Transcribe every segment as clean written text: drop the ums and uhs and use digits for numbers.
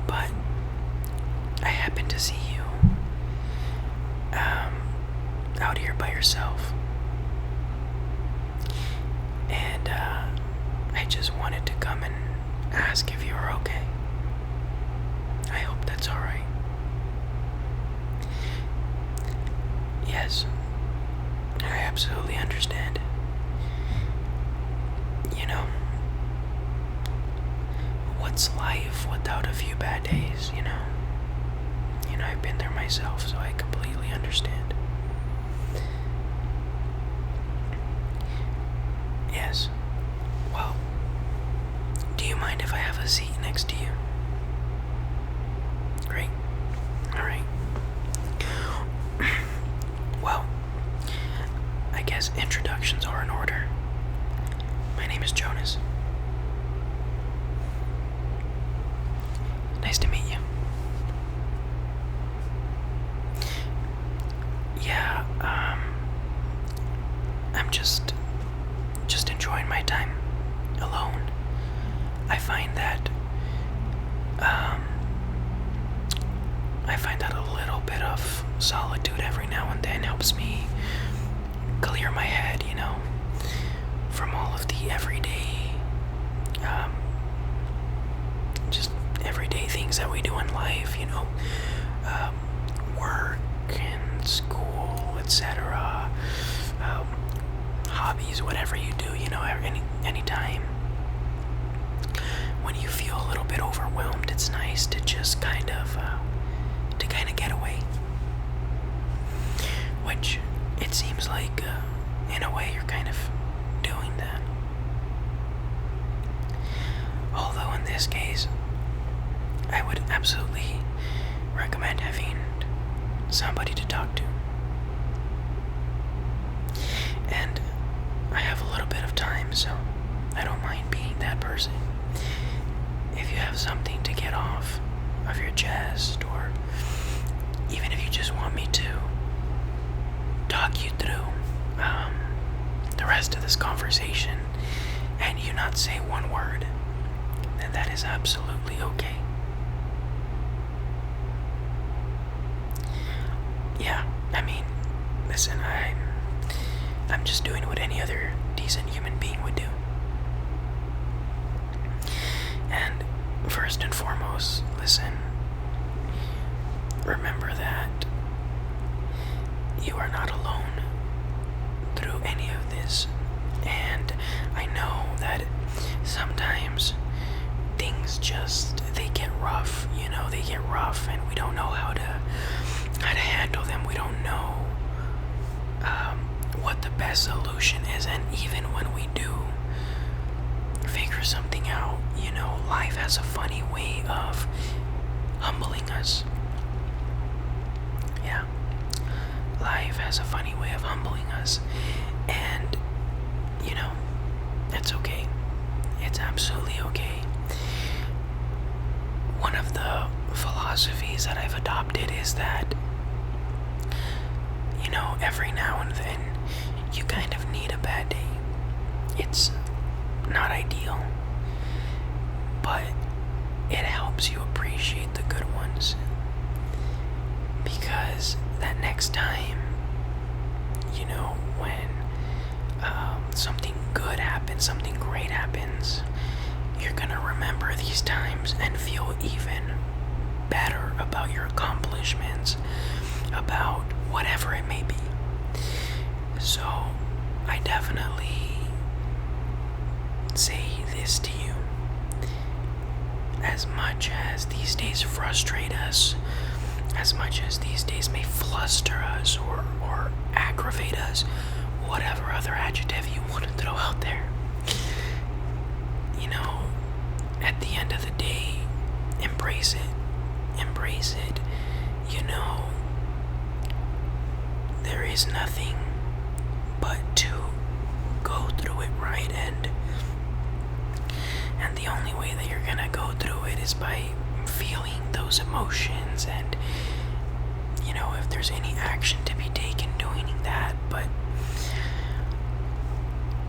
but I happened to see you out here by yourself. And I just wanted to come and ask if you were okay. I hope that's alright. Yes, I absolutely understand. You know, what's life without a few bad days, you know? I've been there myself, so I completely understand. Yes. Well, do you mind if I have a seat next to you? Great. Alright. Well, I guess introductions are in order. My name is Jonas. Nice to meet you. Yeah, I'm just enjoying my time alone. I find that a little bit of solitude every now and then helps me clear my head, from all of the just everyday things that we do in life, work and school, etc. Hobbies, whatever you do, any time when you feel a little bit overwhelmed, it's nice to just kind of get away. Which it seems like, in a way, you're kind of doing that. Although in this case, I would absolutely recommend having somebody to talk to. And I have a little bit of time, so I don't mind being that person. If you have something to get off of your chest, or even if you just want me to talk you through the rest of this conversation and you not say one word, then that is absolutely okay. Yeah, I mean, listen, I'm just doing what any other decent human being would do. And first and foremost, listen, remember that you are not alone through any of this. And I know that sometimes things they get rough, they get rough, and we don't know how to handle them. We don't know what the best solution is, and even when we do figure something out, life has a funny way of humbling us. Yeah, life has a funny way of humbling us, and it's okay. It's absolutely okay. One of the philosophies that I've adopted is that every now and then you kind of need a bad day. It's not ideal, but it helps you appreciate the good ones, because that next time, when something good happens, something great happens, you're gonna remember these times and feel even better about your accomplishments, about whatever it may be. So I definitely say this to you. As much as these days frustrate us, as much as these days may fluster us or aggravate us, whatever other adjective you want to throw out there, at the end of the day, embrace it. Embrace it. There is nothing but to go through it, right? And the only way that you're gonna go through it is by feeling those emotions, and if there's any action to be taken, doing that. But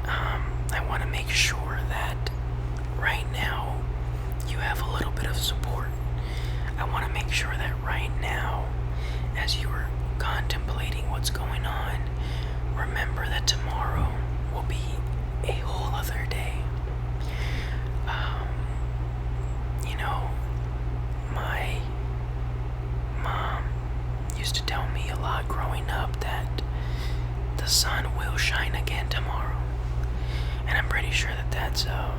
I want to make sure that right now you have a little bit of support. I want to make sure that right now, as you are contemplating what's going on, remember that tomorrow will be a whole other day. Um, you know, my mom used to tell me a lot growing up that the sun will shine again tomorrow. And I'm pretty sure that that's a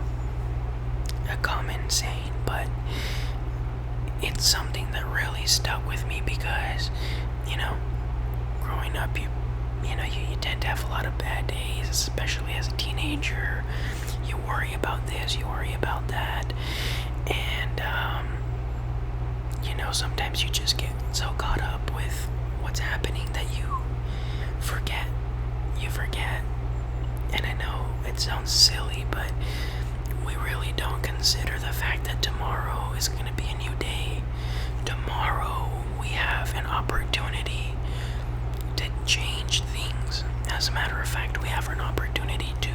common saying, but it's something that really stuck with me because, you know, growing up, you tend to have a lot of bad days, especially as a teenager. You worry about this, you worry about that, and sometimes you just get so caught up with what's happening that you forget. And I know it sounds silly, but we really don't consider the fact that tomorrow is going to be a new day. Tomorrow we have an opportunity to change things. As a matter of fact, we have an opportunity to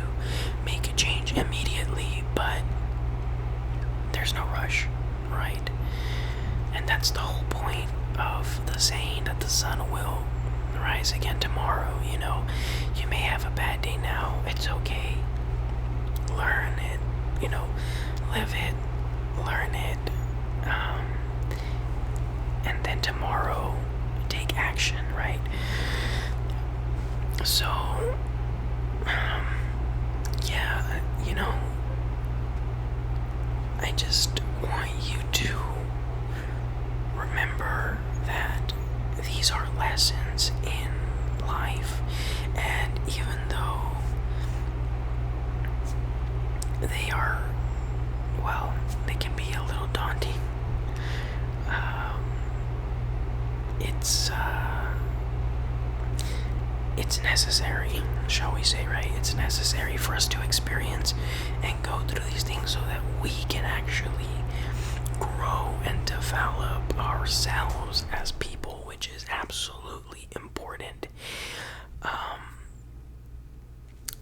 make a change immediately, but there's no rush, right? And that's the whole point of the saying that the sun will rise again tomorrow. You may have a bad day now, it's okay. Learn it, live it, learn it, and then tomorrow take action, right? So, yeah, I just want you to remember that these are lessons in life, and even though they are, well, they can be a little daunting, it's necessary, shall we say, right? It's necessary for us to experience and go through these things so that we can actually grow and develop ourselves as people, which is absolutely important. Now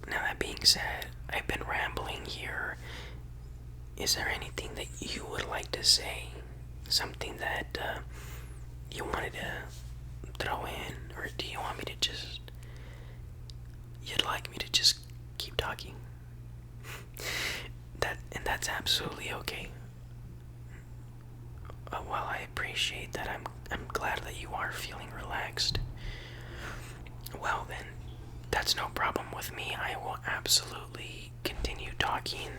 that being said, I've been rambling here. Is there anything that you would like to say? Something that you wanted to throw in? Or do you want me to just... You'd like me to just keep talking? That's absolutely okay. Well, I appreciate that. I'm glad that you are feeling relaxed. Well then, that's no problem with me. I will absolutely continue talking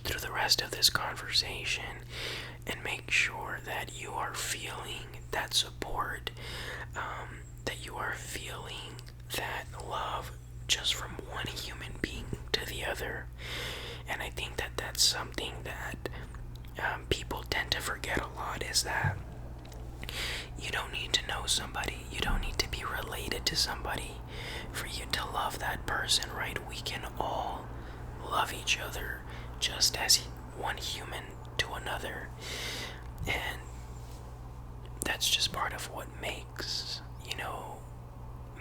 through the rest of this conversation and make sure that you are feeling that support, that you are feeling that love just from one human being to the other. And I think that that's something that people tend to forget a lot, is that you don't need to know somebody, you don't need to be related to somebody for you to love that person, right? We can all love each other just as one human to another, and that's just part of what makes,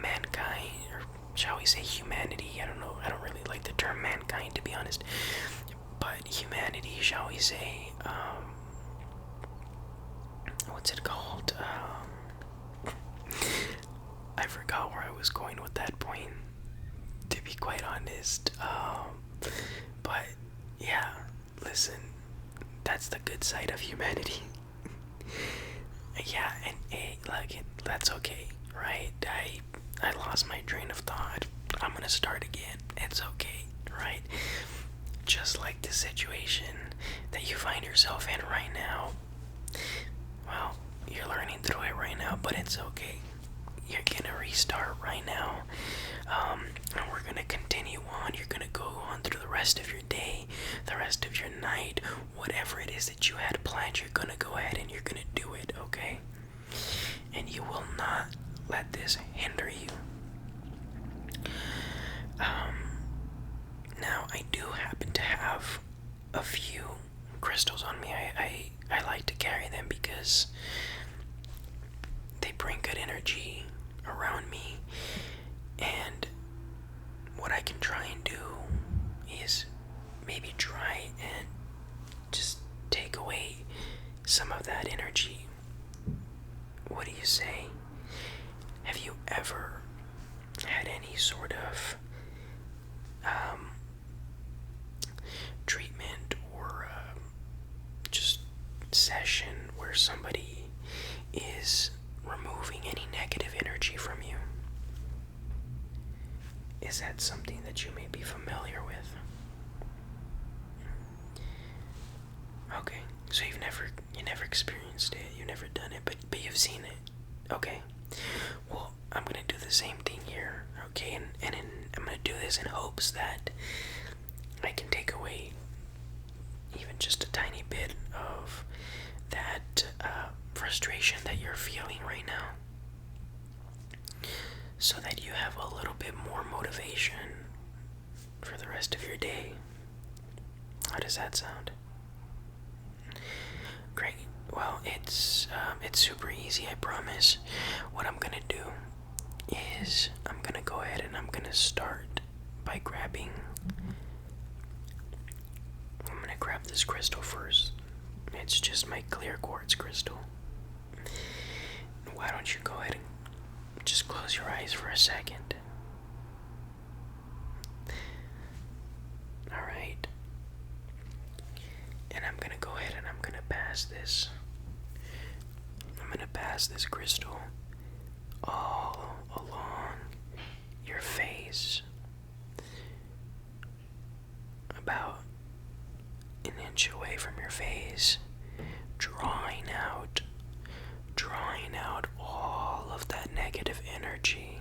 mankind, or shall we say humanity. I don't really like the term mankind, to be honest, but humanity, shall we say, what's it called? I forgot where I was going with that point, to be quite honest. But yeah, listen, that's the good side of humanity. Yeah, and that's okay, right? I lost my train of thought. I'm gonna start again. It's okay, right? Just like the situation that you find yourself in right now. Well, you're learning through it right now, but it's okay. You're gonna restart right now. And we're gonna continue on. You're gonna go on through the rest of your day, the rest of your night, whatever it is that you had planned. You're gonna go ahead and you're gonna do it, okay? And you will not let this hinder you. Now, I do happen to have a few crystals on me. I like to carry them because they bring good energy around me, and what I can try and do is maybe try and just take away some of that energy you say, have you ever had any sort of treatment or just session where somebody is removing any negative energy from you? Is that something that you may be familiar with? Okay, so you never experienced it, you've never done it, but you've seen it. Okay. Well, I'm gonna do the same thing here, okay? I'm gonna do this in hopes that I can take away even just a tiny bit of that frustration that you're feeling right now, so that you have a little bit more motivation for the rest of your day. How does that sound? Great. Well, it's super easy, I promise. What I'm gonna do is I'm gonna go ahead and I'm gonna start by I'm gonna grab this crystal first. It's just my clear quartz crystal. Why don't you go ahead and just close your eyes for a second? Alright. And I'm gonna go ahead and I'm gonna pass this. I'm gonna pass this crystal all along your face, about an inch away from your face, drawing out all of that negative energy,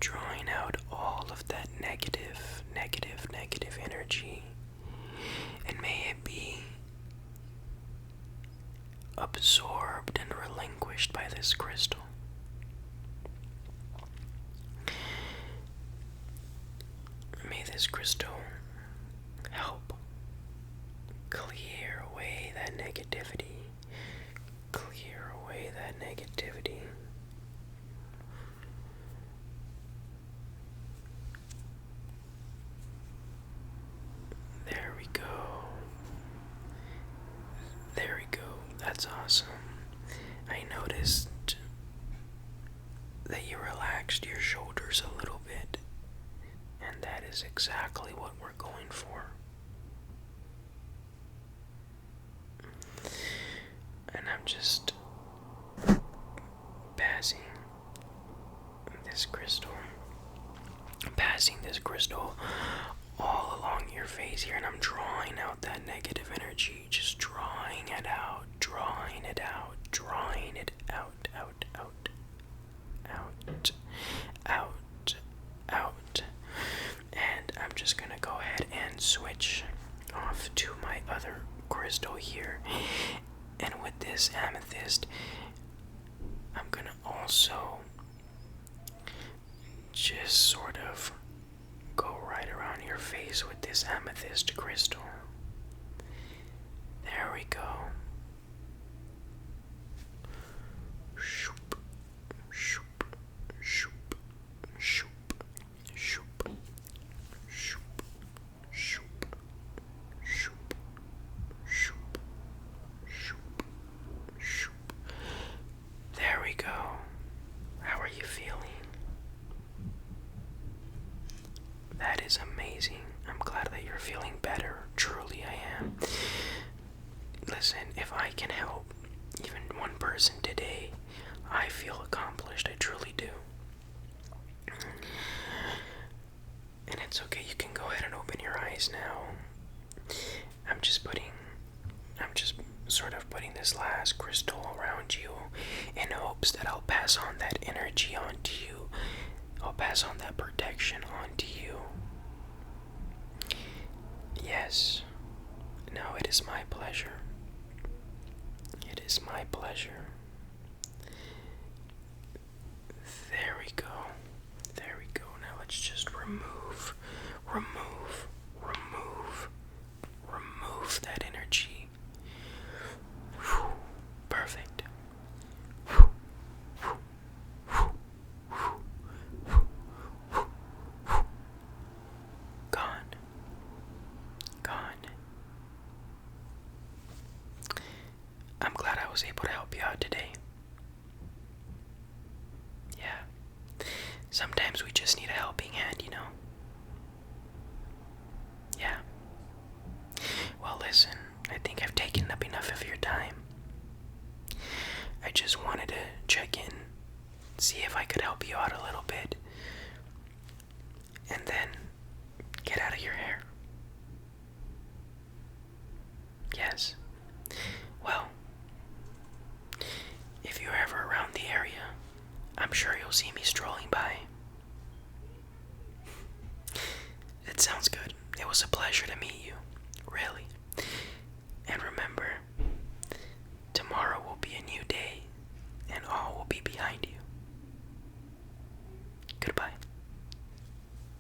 drawing out all of that negative energy, and may it be absorbed and relinquished by this crystal. May this crystal help clear away that negativity. Clear away that negativity. There we go. There we go. That's awesome. I noticed that you relaxed your shoulders a little bit, and that is exactly what we're going for. And I'm just passing this crystal all along your face here, and I'm drawing out that negative energy, just drawing it out, drawing it out, drawing it out, out, out, out, out, out. And I'm just gonna go ahead and switch off to my other crystal here. And with this amethyst, I'm gonna also just sort of go right around your face with this amethyst crystal. There we go. Shoop, shoop, shoop, shoop, shoop, shoop, shoop, shoop, shoop, shoop, shoop. There we go. How are you feeling? That is amazing. I'm glad that you're feeling better. Truly, I am. Listen, if I can help even one person today, I feel accomplished. I truly do. And it's okay. You can go ahead and open your eyes now. I'm just sort of putting this last crystal around you in hopes that I'll pass on that energy onto you. I'll pass on that protection onto you. Yes. No, it is my pleasure. It is my pleasure. There we go. There we go. Now let's just remove that energy. Whew. Perfect. Whew. Whew. Whew. Whew. Whew. Whew. Gone. I'm glad I was able to help you out today.